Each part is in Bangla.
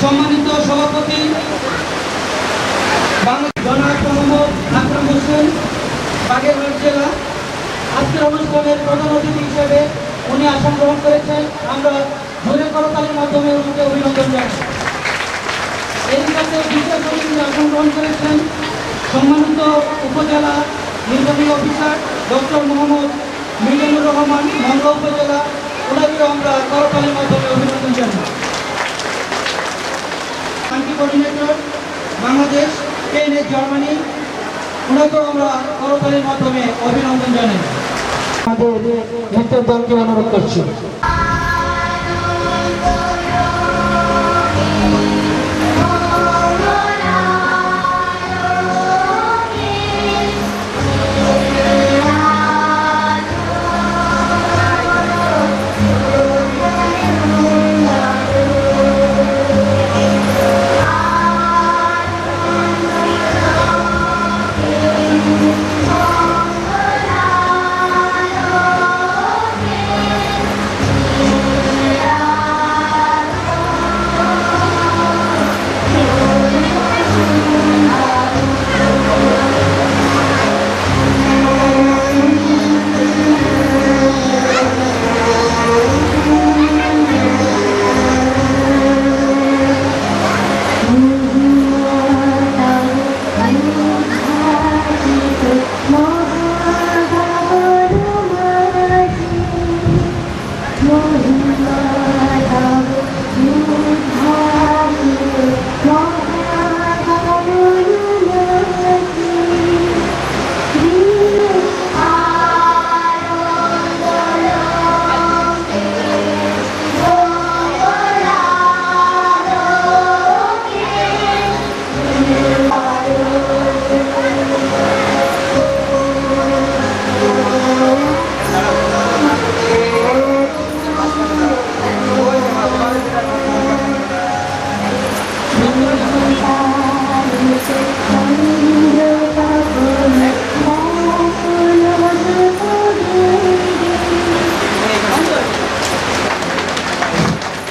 সম্মানিত সভাপতি জনাব মোহাম্মদ আকরাম হোসেন, বাগেরহাট জেলা। আজকের অনুষ্ঠানের প্রধান অতিথি হিসেবে উনি আসন গ্রহণ করেছেন। আমরা জোরে করতালির মাধ্যমে ওনাকে অভিনন্দন জানাই। এই কাছে বিশেষ অতিথি আসন গ্রহণ করেছেন সম্মানিত উপজেলা নির্বাহী অফিসার ডক্টর মোহাম্মদ মিজানুর রহমান, মংলা উপজেলা। ওনাকেও আমরা করতালির মাধ্যমে অভিনন্দন জানাই। শান্তি কোঅর্ডিনেটর বাংলাদেশ, কেএনএস জার্মানি, ওনাকেও আমরা করতালির মাধ্যমে অভিনন্দন জানাই। আমাদের নৃত্যের দলকে অনুরোধ করছি।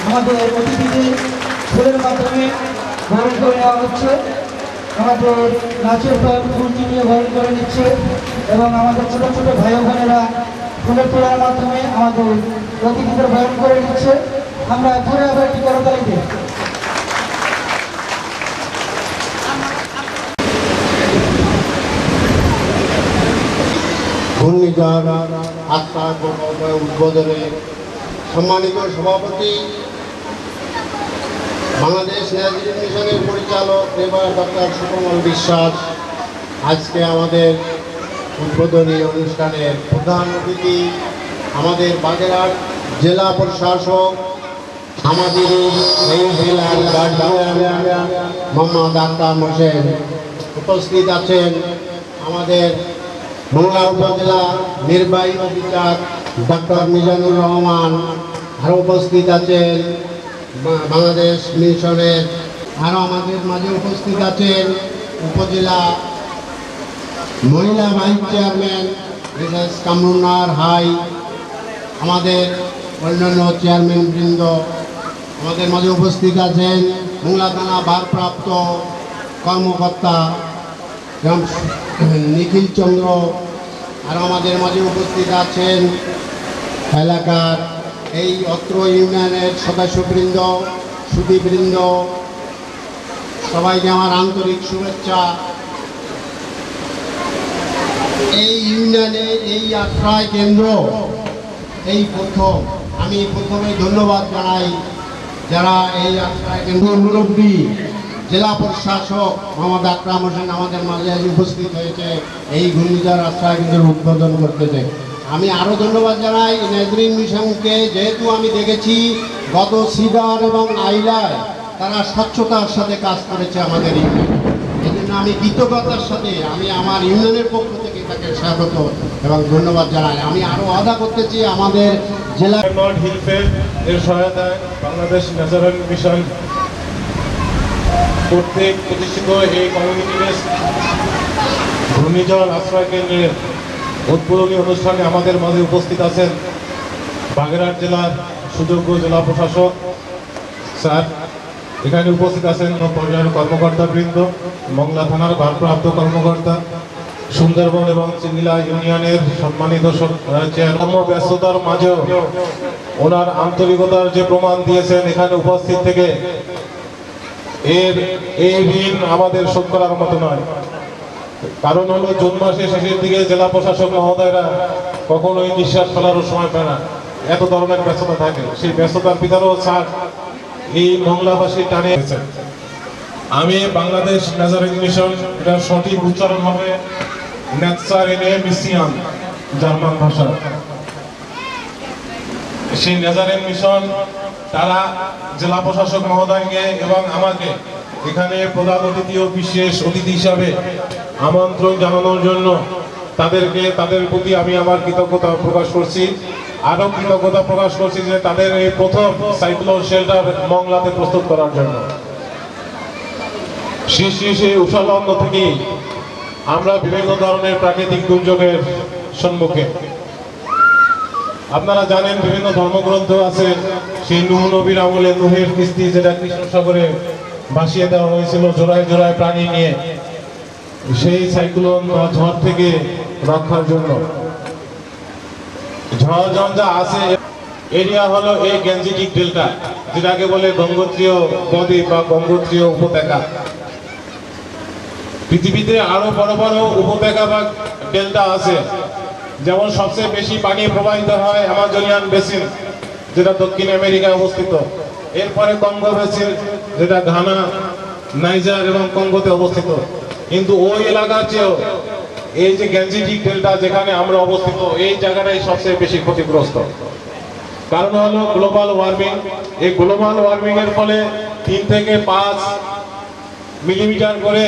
আমাদের অতিথিদের ফুলের মাধ্যমে বরণ করে নেওয়া হচ্ছে। আমাদের নাচের দল ফুল চিনিয়ে বরণ করে নিচ্ছে এবং আমাদের ছোট ছোট ভাই বোনেরা ফুলের তোলার মাধ্যমে আমাদের অতিথিদের বরণ করে নিচ্ছে। আমরা ঘুরে আবার একটি করতালি দিই। ঘূর্ণিঝড় আস্থা উদ্বোধনে সম্মানিত সভাপতি, বাংলাদেশ ন্যাশনাল মিশনের পরিচালক ডক্টর সুকমল বিশ্বাস, আজকে আমাদের উদ্বোধনী অনুষ্ঠানের প্রধান অতিথি আমাদের বাগেরহাট জেলা প্রশাসক, আমাদের এই জেলার গার্জিয়ান মোহাম্মদ আকরাম হোসেন, উপস্থিত আছেন আমাদের মংলা উপজেলা নির্বাহী অফিসার ডক্টর মিজানুর রহমান, আরও উপস্থিত আছেন বাংলাদেশ মিশনের, আরও আমাদের মাঝে উপস্থিত আছেন উপজেলা মহিলা ভাইস চেয়ারম্যান মিসেস কামরুন্নাহার হাই, আমাদের অন্যান্য চেয়ারম্যান বৃন্দ, আমাদের মাঝে উপস্থিত আছেন মংলা থানা ভারপ্রাপ্ত কর্মকর্তা নিখিল চন্দ্র, আর আমাদের মাঝে উপস্থিত আছেন এলাকার এই অত্র ইউনিয়নের সদস্যবৃন্দ, সুধীবৃন্দ, সবাইকে আমার আন্তরিক শুভেচ্ছা। এই ইউনিয়নে এই আশ্রয় কেন্দ্র এই প্রথম, আমি প্রথমে ধন্যবাদ জানাই যারা এই আশ্রয় কেন্দ্র মুরব্বী জেলা প্রশাসক মোহাম্মদ আকরাম হোসেন আমাদের মাঝে আজ উপস্থিত হয়েছে এই ঘূর্ণিঝড় আশ্রয় কেন্দ্রের উদ্বোধন করতেছে। আমি আরও ধন্যবাদ জানাই নেজরিন মিশনকে, যেহেতু আমি দেখেছি গত সিডার এবং আইলায় তারা স্বচ্ছতার সাথে কাজ করেছে আমাদের ইউনিয়নে। এই জন্য আমি কৃতজ্ঞতার সাথে আমি আমার ইউনিয়নের পক্ষ থেকে তাকে স্বাগত এবং ধন্যবাদ জানাই। আমি আরও আদা করতেছি আমাদের জেলা হিলফেড এর সহায়তায় বাংলাদেশ ন্যাচারাল মিশন কর্তৃক প্রতিষ্ঠিত এই কমিউনিটি বেসড ঘূর্ণিঝড় আশ্রয় কেন্দ্রের উদ্বোধনী অনুষ্ঠানে আমাদের মাঝে উপস্থিত আছেন বাগেরহাট জেলার সুযোগ্য জেলা প্রশাসক স্যার এখানে উপস্থিত আছেন পর্যায়ের কর্মকর্তাবৃন্দ, মংলা থানার ভারপ্রাপ্ত কর্মকর্তা, সুন্দরবন এবং চিংলা ইউনিয়নের সম্মানিত ব্যস্ততার মাঝেও ওনার আন্তরিকতার যে প্রমাণ দিয়েছেন এখানে উপস্থিত থেকে, এই ঋণ আমাদের শোধ করার মতো নয়। কারণ হলো জুন মাসের শেষের দিকে জেলা প্রশাসক মহোদয়রা কখনোই নিঃশ্বাস ফেলারও সময় পায় না, এত ধরনের ব্যস্ততা থাকে। সেই ব্যস্ততার ভিতরেও স্যার এই মংলাবাসী টানে এসেছেন। আমি বাংলাদেশ নেজারিন মিশন, এটা সঠিক উচ্চারণ হবে নেটসারিনে মিশন, জার্মান ভাষা। সেই নেজারিন মিশন তারা জেলা প্রশাসক মহোদয়কে এবং আমাকে এখানে প্রধান অতিথি ও বিশেষ অতিথি হিসাবে আমন্ত্রণ জানানোর জন্য তাদের প্রতি আমি আমার কৃতজ্ঞতা প্রকাশ করছি। আরো কৃতজ্ঞতা প্রকাশ করছি যে তাদের এই প্রথম সাইক্লোন শেল্টার মংলাতে প্রস্তুত করার জন্য। সেই উষালগ্ন থেকেই আমরা বিভিন্ন ধরনের প্রাকৃতিক দুর্যোগের সম্মুখে। আপনারা জানেন বিভিন্ন ধর্মগ্রন্থ আছে, সেই নূহ নবীর আমলে নূহের কিস্তি যেটা কৃষ্ণ সাগরে ভাসিয়ে দেওয়া হয়েছিল জোড়ায় জোড়ায় প্রাণী নিয়ে, সেই সাইক্লোন বা ঝড় থেকে রক্ষার জন্য। ঝড় যা আছে এরিয়া হলো এই গ্যাঞ্জেটিক ডেল্টা, যেটাকে বলে গঙ্গোত্রীয় বদ্বীপ বা গঙ্গোত্রীয় উপত্যকা। পৃথিবীতে আরো বড় বড় উপত্যকা বা ডেল্টা আছে, যেমন সবচেয়ে বেশি পানি প্রবাহিত হয় অ্যামাজনিয়ান বেসিন, যেটা দক্ষিণ আমেরিকায় অবস্থিত। এরপরে কঙ্গো বেসিন, যেটা ঘানা, নাইজার এবং কঙ্গোতে অবস্থিত। কিন্তু ওই এলাকার চেয়েও এই যে গ্যাঞ্জেটিক ডেল্টা যেখানে আমরা অবস্থিত, এই জায়গাটাই সবচেয়ে বেশি ক্ষতিগ্রস্ত। কারণ হলো গ্লোবাল ওয়ার্মিং। এই গ্লোবাল ওয়ার্মিং এর ফলে 3 থেকে 5 মিলিমিটার করে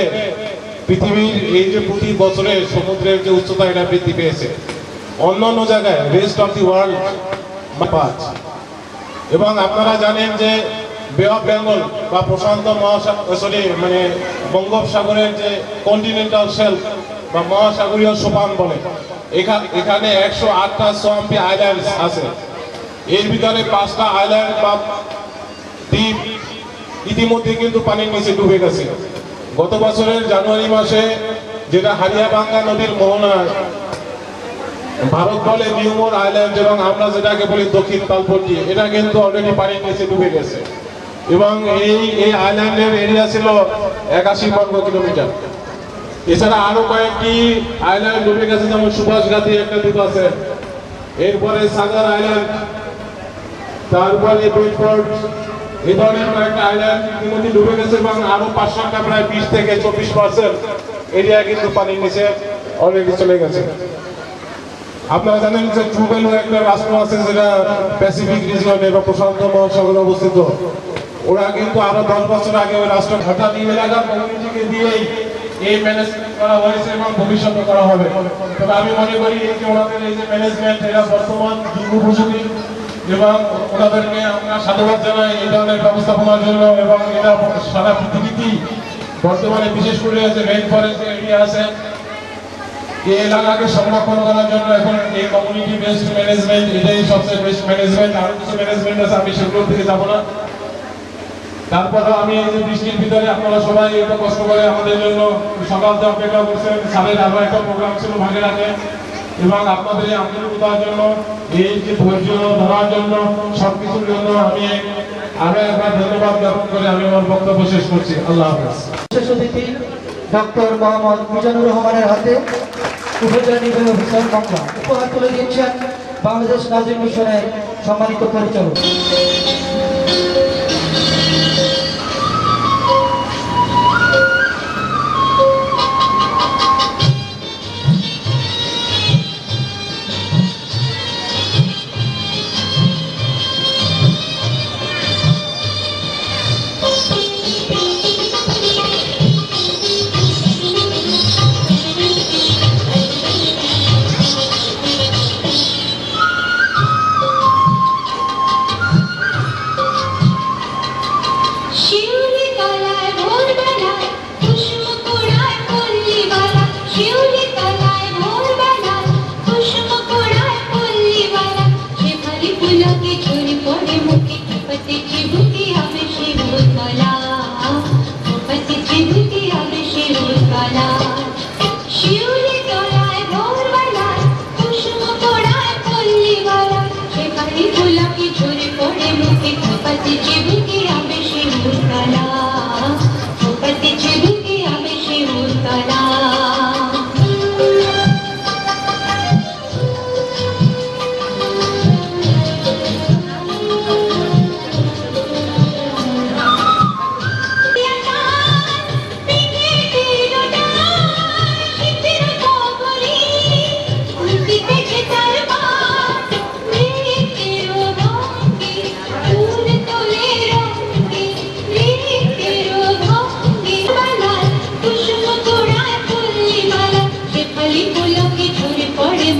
পৃথিবীর এই যে প্রতি বছরে সমুদ্রের যে উচ্চতা এটা বৃদ্ধি পেয়েছে। অন্যান্য জায়গায় রেস্ট অফ দি ওয়ার্ল্ড 5। এবং আপনারা জানেন যে বে অফ বেঙ্গল বা প্রশান্ত বঙ্গোপসাগরের যে কন্টিনেন্টাল শেলফ বা মহাসাগরীয় সোপান বলে, এখানে 108টা সোয়াম্পি আইল্যান্ডস আছে। এর ভিতরে 5টা আইল্যান্ড বা দ্বীপ ইতিমধ্যে কিন্তু পানির নিচে ডুবে গেছে। গত বছরের জানুয়ারি মাসে, যেটা হারিয়াবাঙ্গা নদীর মোহনায় ভারত বলে নিউমোর আইল্যান্ড এবং আমরা যেটাকে বলি দক্ষিণ তালপট্টি, এটা কিন্তু অলরেডি পানির নিচে ডুবে গেছে। এবং এই আইল্যান্ডের এরিয়া ছিল 81 বর্গ কিলোমিটার। এছাড়া আরো কয়েকটি আইল্যান্ড ডুবে গেছে, যেমন সুভাষঘাতি একটা দ্বীপ আছে, এরপরে সাগার আইল্যান্ড, তারপরে বেডফোর্ড, এই ধরনের কয়েকটা আইল্যান্ড ইতিমধ্যে ডুবে গেছে। এবং আরো 500টা প্রায় 20 থেকে 24% এরিয়া কিন্তু পানির নিচে অলরেডি চলে গেছে। আপনারা জানেন যে ট্রুবেল একটা রাষ্ট্র আছে যেটা প্যাসিফিক রিজিয়নে বা প্রশান্ত মহাসাগরে অবস্থিত। ওরা কিন্তু আরো 10 বছর আগে ওই রাষ্ট্র হঠাৎ এই এলাকার কমিউনিটিকে দিয়েই এই ম্যানেজমেন্ট করা হয়েছে এবং ভবিষ্যতে করা হবে। তবে আমি মনে করি এই যে ওনাদের এই যে ম্যানেজমেন্ট, এটা বর্তমান যুগোপযোগী এবং ওনাদেরকে আমরা সাধুবাদ জানাই এই ধরনের ব্যবস্থাপনার জন্য। এবং এটা সারা পৃথিবীতেই বর্তমানে, বিশেষ করে যে রেইন ফরেস্ট এরিয়া আছে, এই এলাকাকে সংরক্ষণ করার জন্য এখন এই কমিউনিটি বেসড ম্যানেজমেন্ট, এটাই সবচেয়ে বেস্ট ম্যানেজমেন্ট। আরো কিছু ম্যানেজমেন্ট আছে, আমি সেগুলোর দিকে যাবো না। তারপরে আমি এই যে বৃষ্টির ভিতরে আপনারা সবাই একটু কষ্ট করে আমাদের জন্য সকাল থেকে অপেক্ষা করছেন। স্যারের আরো একটা প্রোগ্রাম ছিল ভাগেরহাটে, এবং আপনাদের এই আন্তরিকতার জন্য, এই যে ধৈর্য ধরার জন্য, সবকিছুর জন্য আমি আরো একবার ধন্যবাদ জ্ঞাপন করে আমি আমার বক্তব্য শেষ করছি। আল্লাহ হাফেজ। বিশেষ অতিথি ডক্টর মোহাম্মদ মিজানুর রহমানের হাতে উপজেলা নির্বাহী অফিসার মংলা উপহার তুলে দিচ্ছেন বাংলাদেশ নাজির মিশনের সম্মানিত পরিচালক।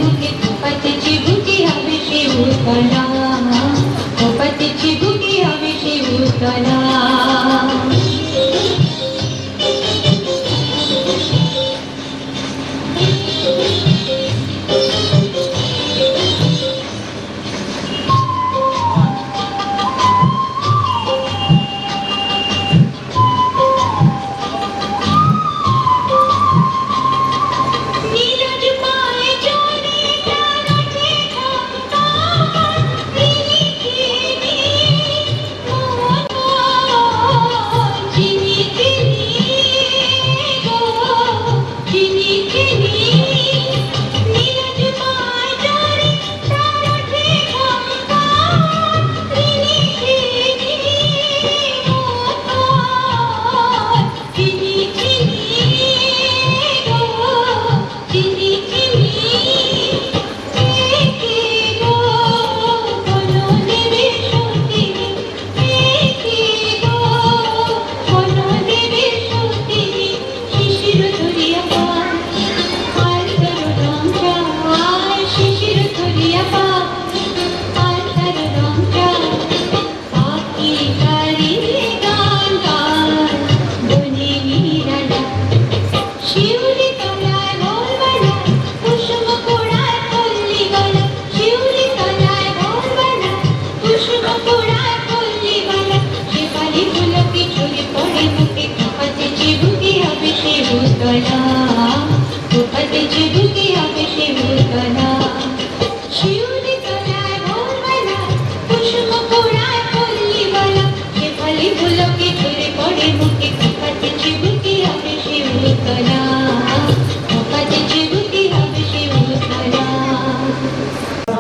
বুকে পথে চিবুকে হবে সে উতলা ও পথে চিবুকে হবে সে উতলা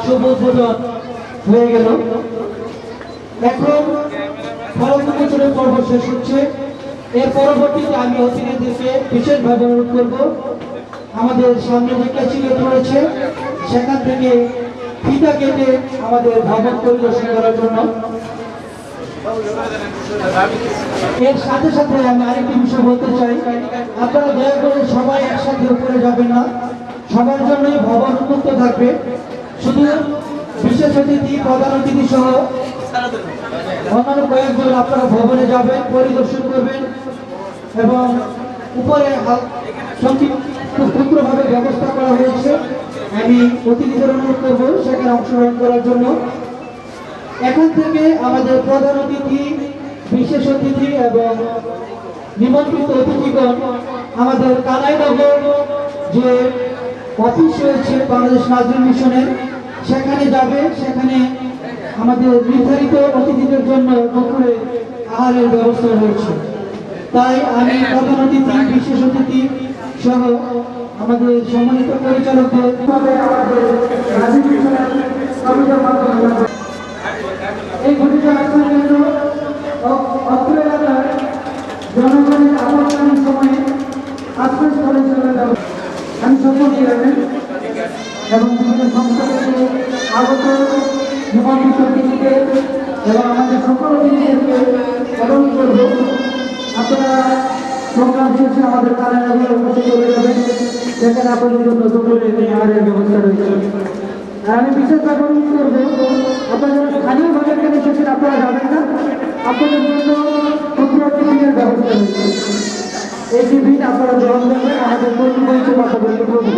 শুভ উদ্বোধন হয়ে গেল। এখন ফলক উন্মোচনের পর্ব শেষ হচ্ছে। এর পরবর্তীতে আমি অতিথিদেরকে বিশেষভাবে অনুরোধ করব আমাদের সামনে যে ক্যাচিংয়ে রয়েছে সেখান থেকে ফিতা কেটে আমাদের ভবন পরিদর্শন করার জন্য। এর সাথে সাথে আমি আরেকটি বিষয় বলতে চাই, আপনারা দয়া করে সবাই একসাথে উপরে যাবেন না, সবার জন্যই ভবন উন্মুক্ত থাকবে। শুধু বিশেষ অতিথি, প্রধান অতিথি সহ অন্যান্য কয়েকজন আপনারা ভবনে যাবেন, পরিদর্শন করবেন এবং উপরে খুব ক্ষুদ্রভাবে ব্যবস্থা করা হয়েছে। আমি অতিথিদের অনুরোধ করব সেখানে অংশগ্রহণ করার জন্য। এখান থেকে আমাদের প্রধান অতিথি, বিশেষ অতিথি এবং নিমন্ত্রিত অতিথিগণ আমাদের কানাইনগর যে অফিস রয়েছে বাংলাদেশ নাজরুল মিশনের সেখানে যাবে। সেখানে আমাদের নির্ধারিত অতিথিদের জন্য দুপুরে আহারের ব্যবস্থা রয়েছে। তাই আমি প্রধান অতিথি, বিশেষ অতিথি সহ আমাদের সম্মানিত পরিচালকদের এই ঘটিত আশ্রয় কেন্দ্র অত্র এলাকার জনগণের আপৎকালীন সময়ে আশ্রয়স্থল হিসেবে আমি সকলকে রাখেন এবং বিভিন্ন সংস্থা থেকে আগত নিবন্ধিত অতিথিদের এবং আমাদের সকল অতিথিদেরকে অনুরোধ করব আপনারা প্রোগ্রাম শেষে আমাদের কারাগারে উপস্থিত হয়ে যাবেন, সেখানে আপনাদের জন্য দুপুরে আহারের ব্যবস্থা রয়েছে। আর আমি বিশেষভাবে অনুরোধ করবো আপনারা যারা স্থানীয় বাজার কেন এসেছেন আপনারা যাবেন না, আপনাদের জন্য ক্ষুদ্র টিফিনের ব্যবস্থা রয়েছে। এই টিফিন আপনারা গ্রহণ করবেন, আমাদের কর্তৃপক্ষ হিসেবে আপনাদেরকে বলবো।